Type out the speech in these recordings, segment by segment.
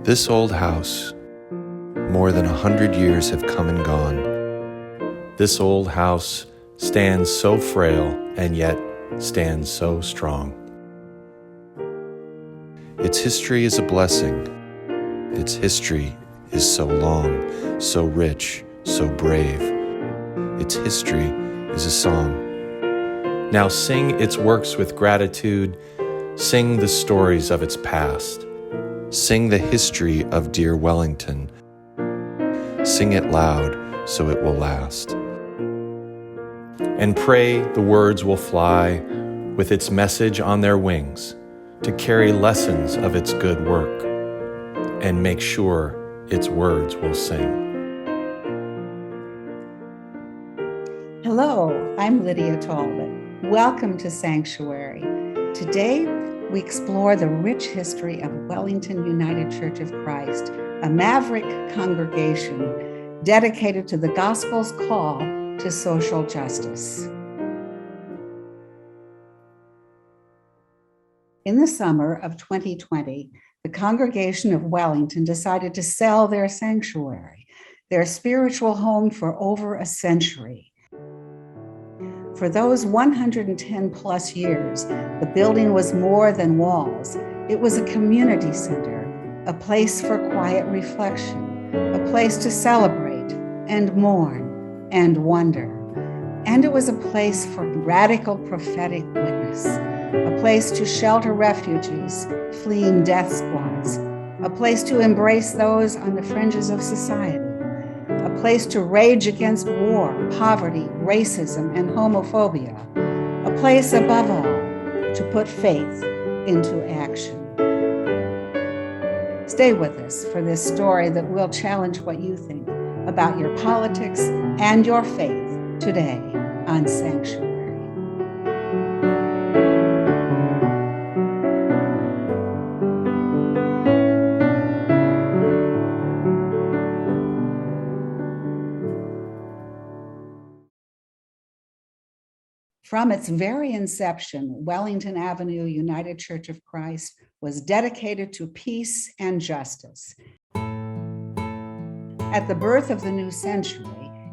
This old house, more than 100 years have come and gone. This old house stands so frail and yet stands so strong. Its history is a blessing. Its history is so long, so rich, so brave. Its history is a song. Now sing its works with gratitude. Sing the stories of its past. Sing the history of dear Wellington. Sing it loud so it will last. And pray the words will fly with its message on their wings to carry lessons of its good work and make sure its words will sing. Hello, I'm Lydia Talbot. Welcome to Sanctuary. Today, we explore the rich history of Wellington United Church of Christ, a maverick congregation dedicated to the gospel's call to social justice. In the summer of 2020, the congregation of Wellington decided to sell their sanctuary, their spiritual home for over a century. For those 110 plus years, the building was more than walls. It was a community center, a place for quiet reflection, a place to celebrate and mourn and wonder. And it was a place for radical prophetic witness, a place to shelter refugees fleeing death squads, a place to embrace those on the fringes of society, a place to rage against war, poverty, racism, and homophobia, a place above all to put faith into action. Stay with us for this story that will challenge what you think about your politics and your faith today on Sanctuary. From its very inception, Wellington Avenue United Church of Christ was dedicated to peace and justice. At the birth of the new century,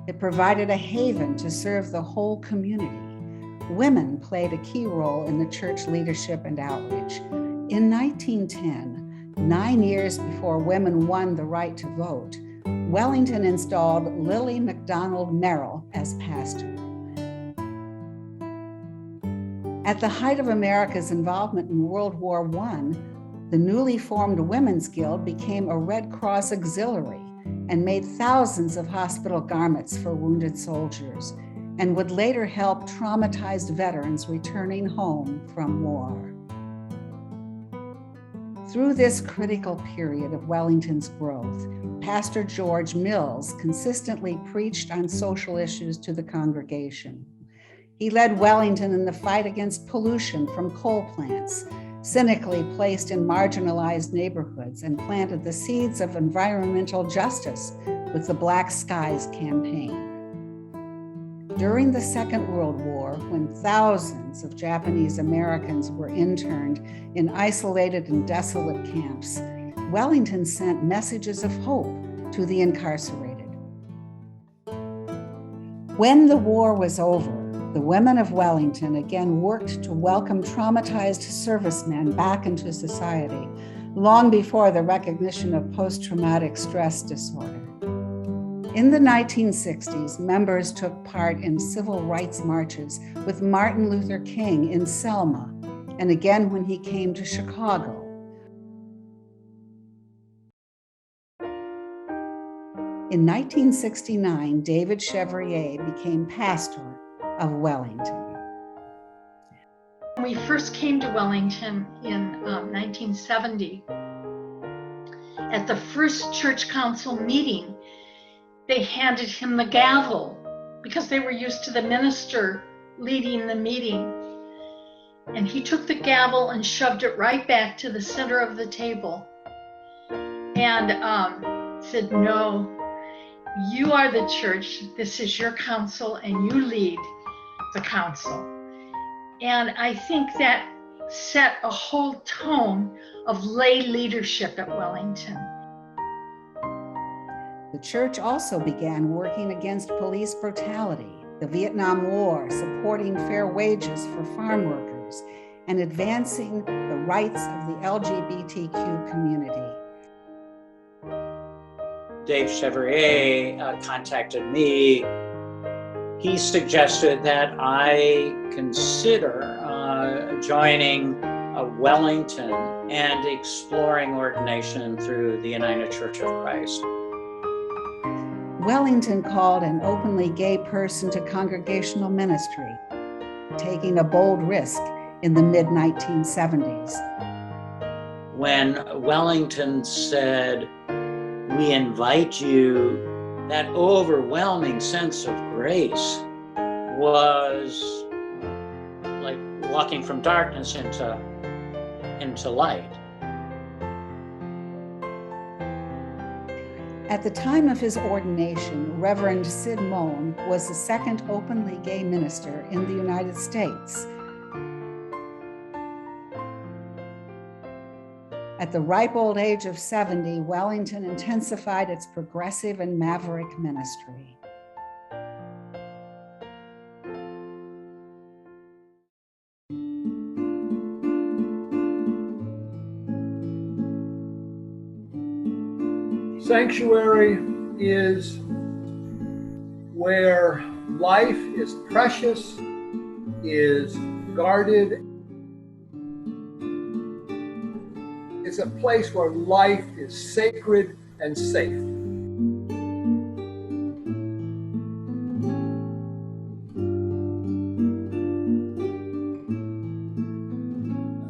it provided a haven to serve the whole community. Women played a key role in the church leadership and outreach. In 1910, 9 years before women won the right to vote, Wellington installed Lily MacDonald Merrill as pastor. At the height of America's involvement in World War I, the newly formed Women's Guild became a Red Cross auxiliary and made thousands of hospital garments for wounded soldiers, and would later help traumatized veterans returning home from war. Through this critical period of Wellington's growth, Pastor George Mills consistently preached on social issues to the congregation. He led Wellington in the fight against pollution from coal plants, cynically placed in marginalized neighborhoods, and planted the seeds of environmental justice with the Black Skies campaign. During the Second World War, when thousands of Japanese Americans were interned in isolated and desolate camps, Wellington sent messages of hope to the incarcerated. When the war was over, the women of Wellington again worked to welcome traumatized servicemen back into society, long before the recognition of post-traumatic stress disorder. In the 1960s, members took part in civil rights marches with Martin Luther King in Selma, and again when he came to Chicago. In 1969, David Chevrier became pastor of Wellington. We first came to Wellington in 1970. At the first church council meeting, they handed him the gavel because they were used to the minister leading the meeting. And he took the gavel and shoved it right back to the center of the table and said, "No, you are the church. This is your council and you lead the council." And I think that set a whole tone of lay leadership at Wellington. The church also began working against police brutality, the Vietnam War, supporting fair wages for farm workers, and advancing the rights of the LGBTQ community. Dave Chevrier contacted me. He suggested that I consider joining Wellington and exploring ordination through the United Church of Christ. Wellington called an openly gay person to congregational ministry, taking a bold risk in the mid-1970s. When Wellington said, "We invite you," that overwhelming sense of grace was like walking from darkness into light. At the time of his ordination, Reverend Sid Moen was the second openly gay minister in the United States. At the ripe old age of 70, Wellington intensified its progressive and maverick ministry. Sanctuary is where life is precious, is guarded. It's a place where life is sacred and safe.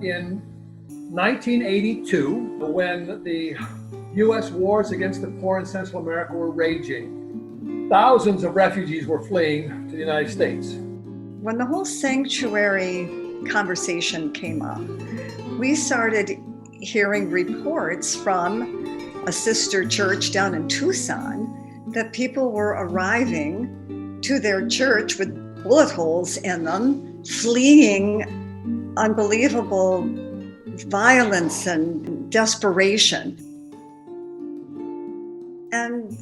In 1982, when the U.S. wars against the poor in Central America were raging, thousands of refugees were fleeing to the United States. When the whole sanctuary conversation came up, we started hearing reports from a sister church down in Tucson that people were arriving to their church with bullet holes in them, fleeing unbelievable violence and desperation. And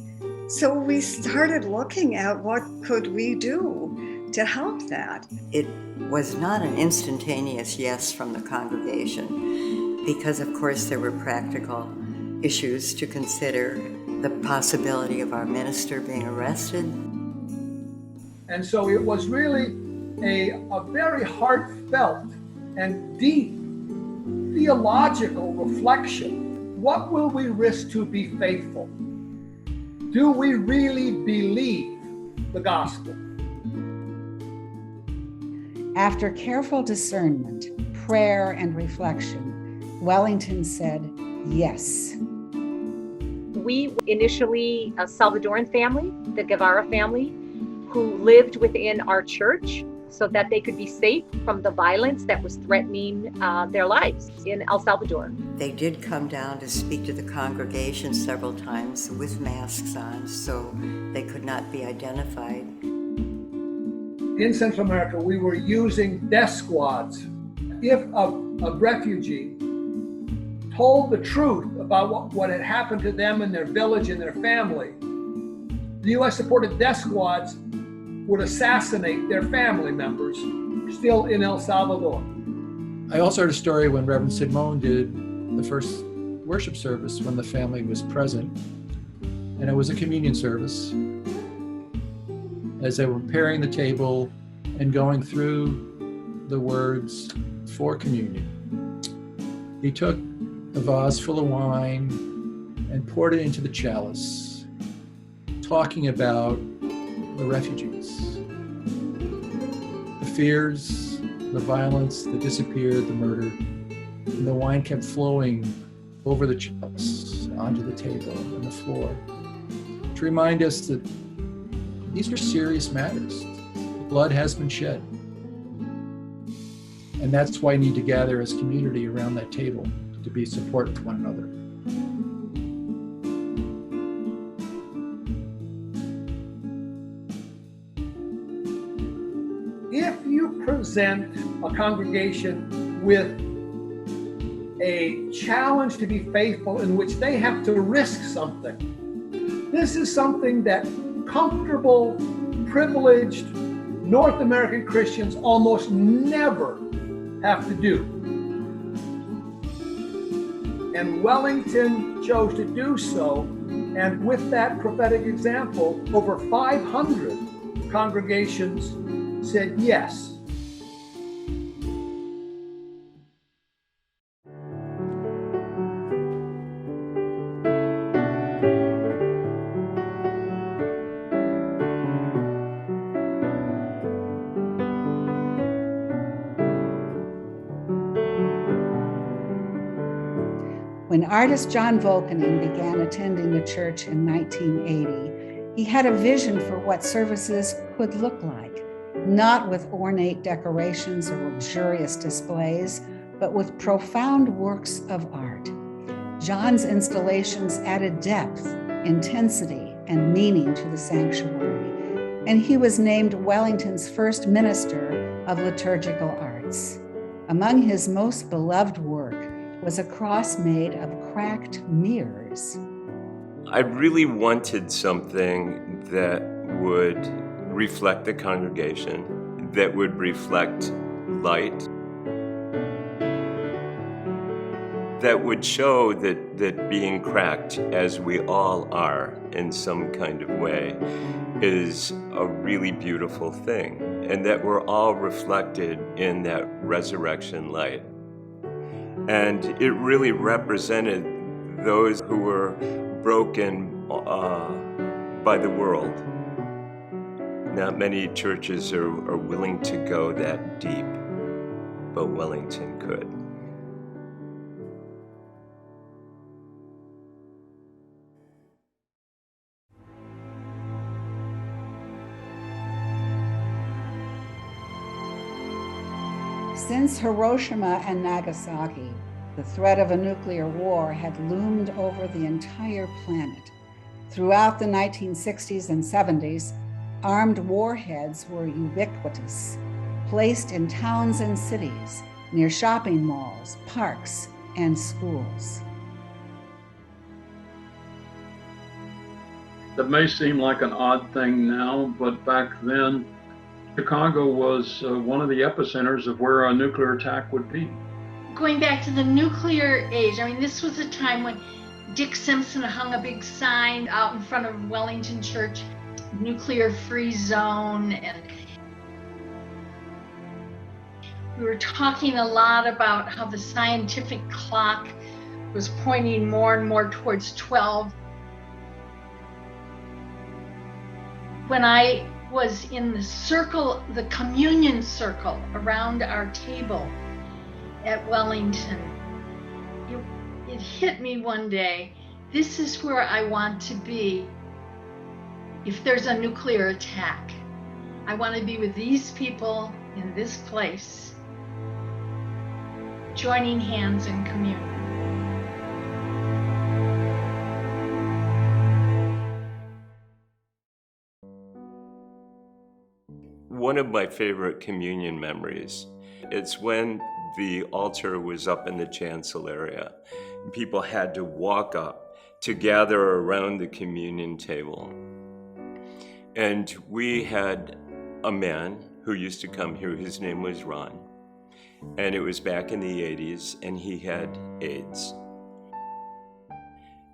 so we started looking at what could we do to help that. It was not an instantaneous yes from the congregation because, of course, there were practical issues to consider, the possibility of our minister being arrested. And so it was really a very heartfelt and deep theological reflection. What will we risk to be faithful? Do we really believe the gospel? After careful discernment, prayer, and reflection, Wellington said yes. We initially, a Salvadoran family, the Guevara family, who lived within our church so that they could be safe from the violence that was threatening their lives in El Salvador. They did come down to speak to the congregation several times with masks on, so they could not be identified. In Central America, we were using death squads. If a refugee told the truth about what had happened to them and their village and their family, the U.S.-supported death squads would assassinate their family members still in El Salvador. I also heard a story when Reverend Sid Moen did the first worship service when the family was present, and it was a communion service. As they were preparing the table and going through the words for communion, he took a vase full of wine and poured it into the chalice, talking about the refugees, the fears, the violence, the disappeared, the murder. And the wine kept flowing over the chalice, onto the table and the floor, to remind us that these are serious matters. Blood has been shed. And that's why we need to gather as community around that table to be supportive of one another. If you present a congregation with a challenge to be faithful in which they have to risk something, This is something that comfortable, privileged North American Christians almost never have to do. And Wellington chose to do so, and with that prophetic example, over 500 congregations said yes. When artist John Volkening began attending the church in 1980, he had a vision for what services could look like, not with ornate decorations or luxurious displays, but with profound works of art. John's installations added depth, intensity, and meaning to the sanctuary, and he was named Wellington's first minister of liturgical arts. Among his most beloved work was a cross made of cracked mirrors. I really wanted something that would reflect the congregation, that would reflect light, that would show that being cracked, as we all are in some kind of way, is a really beautiful thing, and that we're all reflected in that resurrection light. And it really represented those who were broken by the world. Not many churches are willing to go that deep, but Wellington could. Since Hiroshima and Nagasaki, the threat of a nuclear war had loomed over the entire planet. Throughout the 1960s and 70s, armed warheads were ubiquitous, placed in towns and cities, near shopping malls, parks, and schools. That may seem like an odd thing now, but back then, Chicago was one of the epicenters of where a nuclear attack would be. Going back to the nuclear age, I mean, this was a time when Dick Simpson hung a big sign out in front of Wellington Church, nuclear-free zone, and we were talking a lot about how the scientific clock was pointing more and more towards 12. When I was in the circle, the communion circle around our table at Wellington, it hit me one day, this is where I want to be if there's a nuclear attack. I want to be with these people in this place, joining hands in communion. One of my favorite communion memories, it's when the altar was up in the chancel area. People had to walk up to gather around the communion table. And we had a man who used to come here, his name was Ron. And it was back in the 80s, and he had AIDS.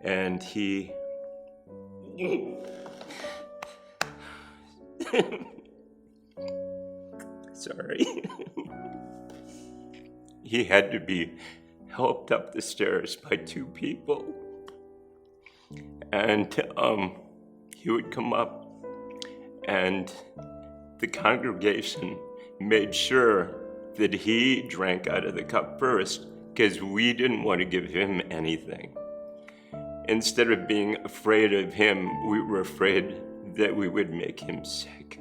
And he... Sorry. He had to be helped up the stairs by two people. And he would come up, and the congregation made sure that he drank out of the cup first, because we didn't want to give him anything. Instead of being afraid of him, we were afraid that we would make him sick.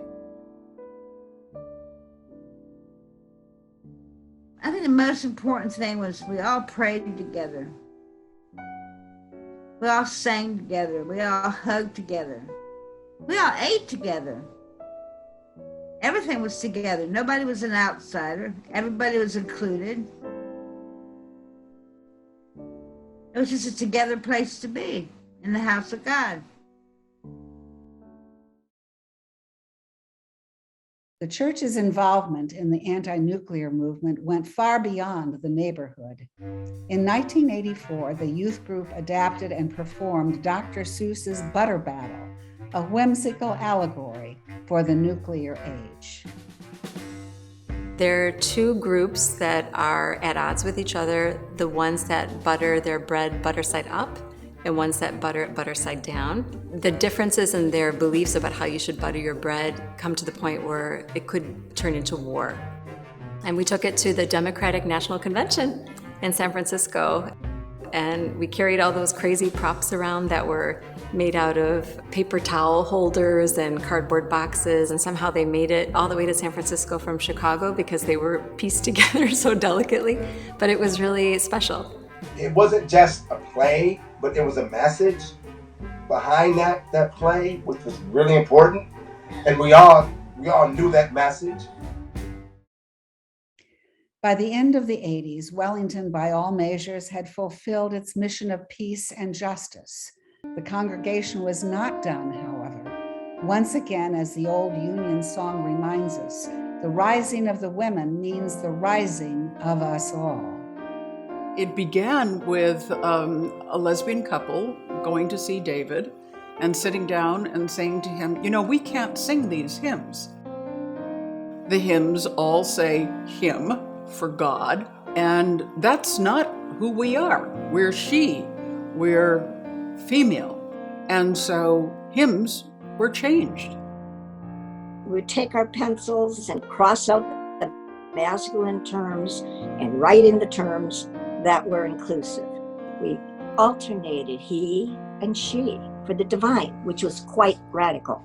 I think the most important thing was we all prayed together. We all sang together. We all hugged together. We all ate together. Everything was together. Nobody was an outsider. Everybody was included. It was just a together place to be in the house of God. The church's involvement in the anti-nuclear movement went far beyond the neighborhood. In 1984, the youth group adapted and performed Dr. Seuss's Butter Battle, a whimsical allegory for the nuclear age. There are two groups that are at odds with each other, the ones that butter their bread butter side up and ones that butter it butter side down. The differences in their beliefs about how you should butter your bread come to the point where it could turn into war. And we took it to the Democratic National Convention in San Francisco, and we carried all those crazy props around that were made out of paper towel holders and cardboard boxes, and somehow they made it all the way to San Francisco from Chicago because they were pieced together so delicately, but it was really special. It wasn't just a play, but there was a message behind that play, which was really important, and we all knew that message. By the end of the 80s, Wellington, by all measures, had fulfilled its mission of peace and justice. The congregation was not done, however. Once again, as the old Union song reminds us, the rising of the women means the rising of us all. It began with a lesbian couple going to see David and sitting down and saying to him, you know, we can't sing these hymns. The hymns all say him for God, and that's not who we are. We're she, we're female. And so hymns were changed. We would take our pencils and cross out the masculine terms and write in the terms that were inclusive. We alternated he and she for the divine, which was quite radical.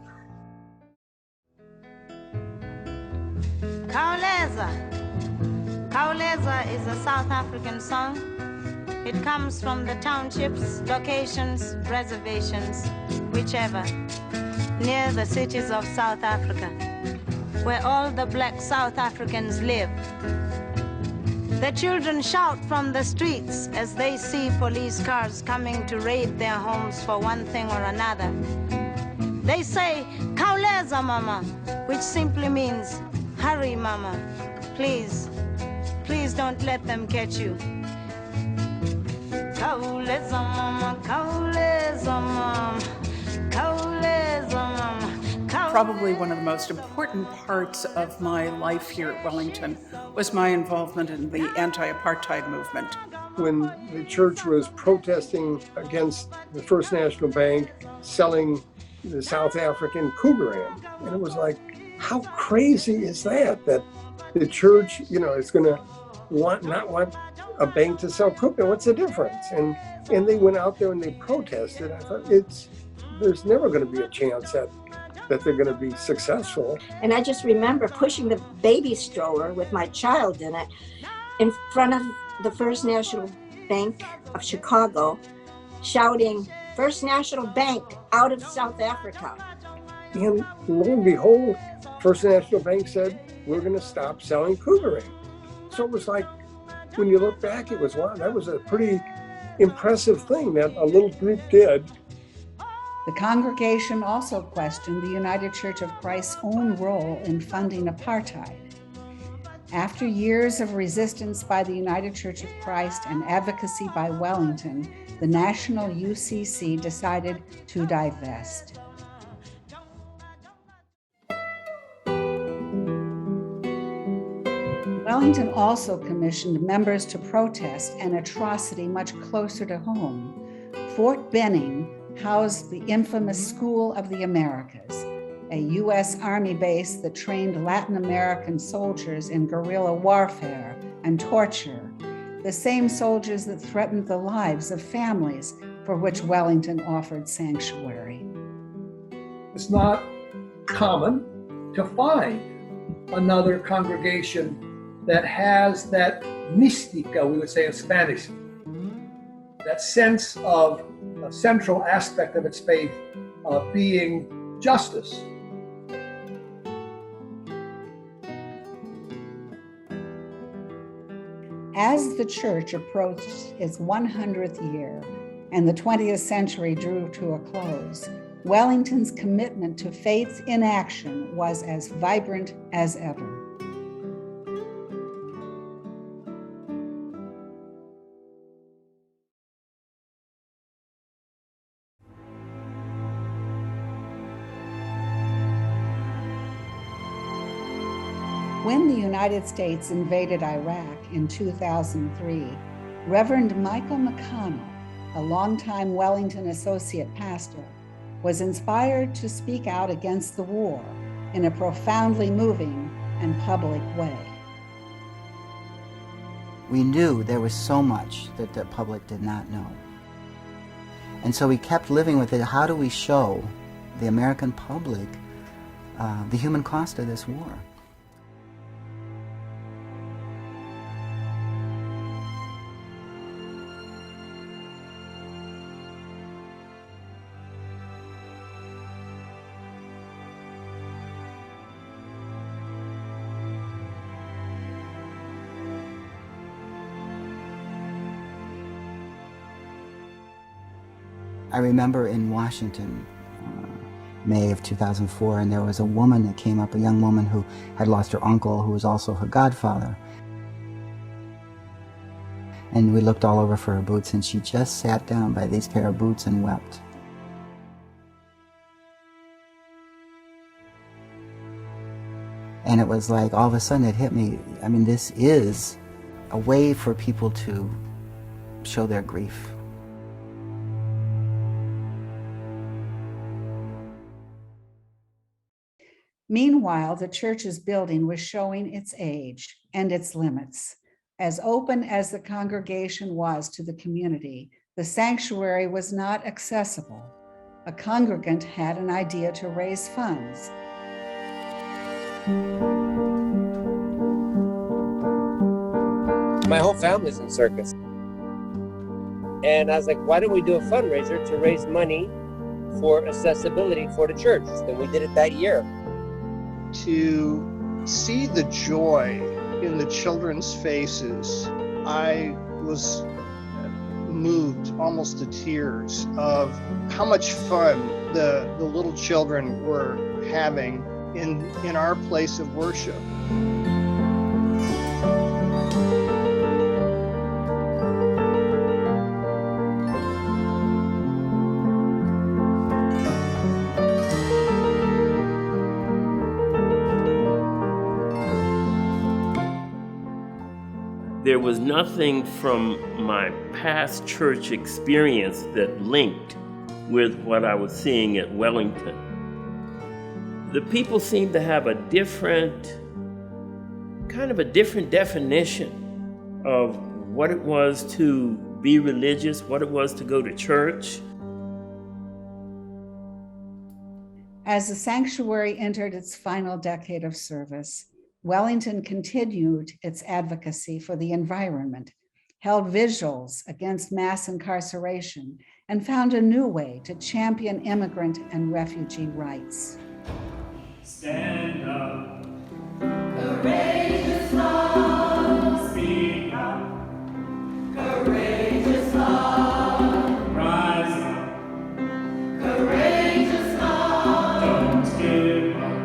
Kauleza. Kauleza is a South African song. It comes from the townships, locations, reservations, whichever, near the cities of South Africa, where all the black South Africans live. The children shout from the streets as they see police cars coming to raid their homes for one thing or another. They say, Kauleza mama, which simply means, hurry mama, please, please don't let them catch you. Kauleza mama, kauleza mama, kauleza mama. Probably one of the most important parts of my life here at Wellington was my involvement in the anti-apartheid movement. When the church was protesting against the First National Bank selling the South African Cougaram, and it was like, how crazy is that the church, you know, is going to not want a bank to sell Cougaram? What's the difference? And they went out there and they protested. I thought there's never going to be a chance that they're going to be successful. And I just remember pushing the baby stroller with my child in it in front of the First National Bank of Chicago, shouting, First National Bank out of South Africa. And lo and behold, First National Bank said, we're going to stop selling Cougaram. So it was like, when you look back, it was, wow, that was a pretty impressive thing that a little group did. The congregation also questioned the United Church of Christ's own role in funding apartheid. After years of resistance by the United Church of Christ and advocacy by Wellington, the National UCC decided to divest. Wellington also commissioned members to protest an atrocity much closer to home. Fort Benning housed the infamous School of the Americas, a U.S. Army base that trained Latin American soldiers in guerrilla warfare and torture, the same soldiers that threatened the lives of families for which Wellington offered sanctuary. It's not common to find another congregation that has that mística, we would say in Spanish, that sense of a central aspect of its faith being justice. As the church approached its 100th year and the 20th century drew to a close, Wellington's commitment to faith in action was as vibrant as ever. When the United States invaded Iraq in 2003, Reverend Michael McConnell, a longtime Wellington associate pastor, was inspired to speak out against the war in a profoundly moving and public way. We knew there was so much that the public did not know. And so we kept living with it. How do we show the American public the human cost of this war? I remember in Washington, May of 2004, and there was a woman that came up, a young woman who had lost her uncle, who was also her godfather. And we looked all over for her boots, and she just sat down by these pair of boots and wept. And it was like, all of a sudden it hit me. I mean, this is a way for people to show their grief. Meanwhile, the church's building was showing its age and its limits. As open as the congregation was to the community, the sanctuary was not accessible. A congregant had an idea to raise funds. My whole family's in circus. And I was like, why don't we do a fundraiser to raise money for accessibility for the church? And we did it that year. To see the joy in the children's faces, I was moved almost to tears of how much fun the little children were having in our place of worship. There was nothing from my past church experience that linked with what I was seeing at Wellington. The people seemed to have a different definition of what it was to be religious, what it was to go to church. As the sanctuary entered its final decade of service, Wellington continued its advocacy for the environment, held vigils against mass incarceration, and found a new way to champion immigrant and refugee rights. Stand up, courageous love, speak up, courageous love, rise up, courageous love, don't give up,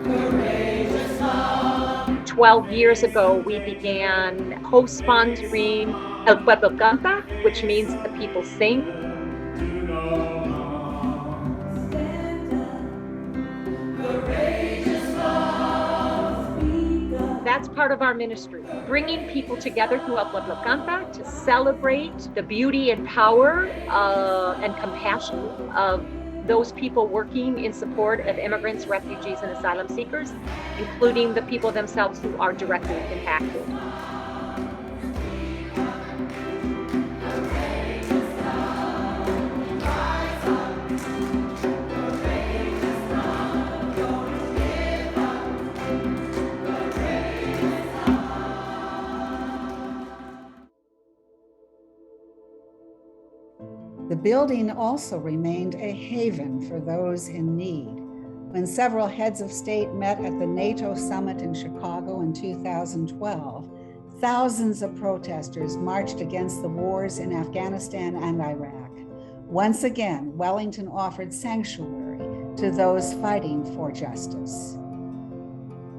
courageous love. 12 years ago, we began co-sponsoring El Pueblo Canta, which means the people sing. That's part of our ministry, bringing people together through El Pueblo Canta to celebrate the beauty and power and compassion of those people working in support of immigrants, refugees, and asylum seekers, including the people themselves who are directly impacted. The building also remained a haven for those in need. When several heads of state met at the NATO summit in Chicago in 2012, thousands of protesters marched against the wars in Afghanistan and Iraq. Once again, Wellington offered sanctuary to those fighting for justice.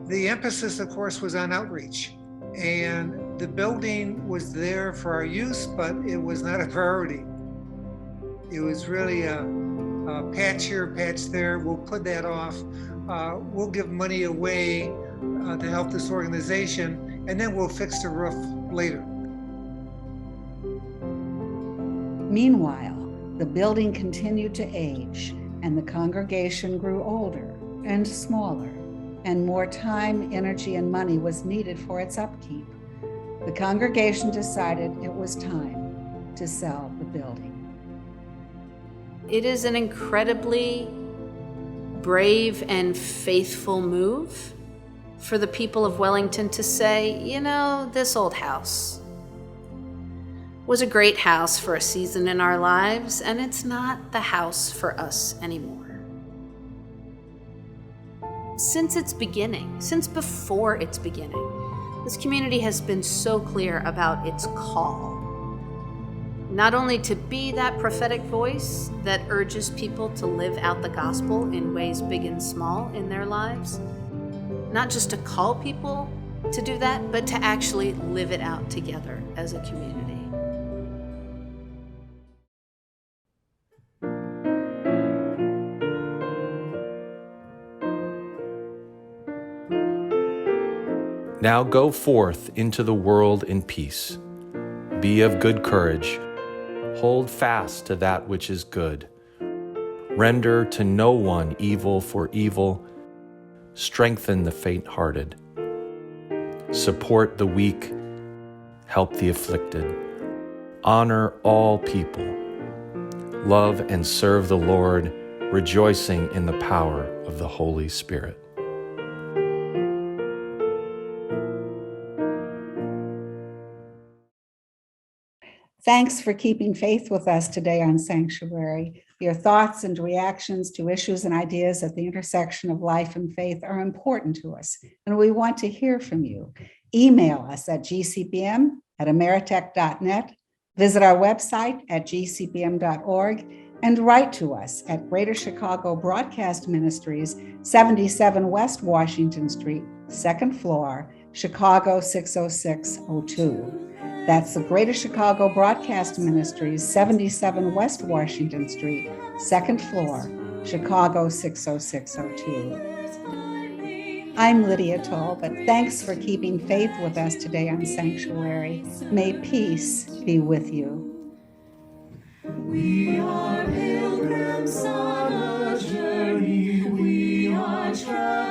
The emphasis, of course, was on outreach. And the building was there for our use, but it was not a priority. It was really a patch here, patch there. We'll put that off. We'll give money away to help this organization, and then we'll fix the roof later. Meanwhile, the building continued to age, and the congregation grew older and smaller, and more time, energy, and money was needed for its upkeep. The congregation decided it was time to sell the building. It is an incredibly brave and faithful move for the people of Wellington to say, you know, this old house was a great house for a season in our lives, and it's not the house for us anymore. Since its beginning, since before its beginning, this community has been so clear about its call. Not only to be that prophetic voice that urges people to live out the gospel in ways big and small in their lives, not just to call people to do that, but to actually live it out together as a community. Now go forth into the world in peace. Be of good courage. Hold fast to that which is good. Render to no one evil for evil. Strengthen the faint-hearted. Support the weak. Help the afflicted. Honor all people. Love and serve the Lord, rejoicing in the power of the Holy Spirit. Thanks for keeping faith with us today on Sanctuary. Your thoughts and reactions to issues and ideas at the intersection of life and faith are important to us, and we want to hear from you. Email us at gcpm@ameritech.net, visit our website at gcpm.org, and write to us at Greater Chicago Broadcast Ministries, 77 West Washington Street, 2nd floor, Chicago 60602. That's the Greater Chicago Broadcast Ministries, 77 West Washington Street, 2nd floor, Chicago 60602. I'm Lydia Toll, but thanks for keeping faith with us today on Sanctuary. May peace be with you. We are pilgrims on a journey, we are travelers.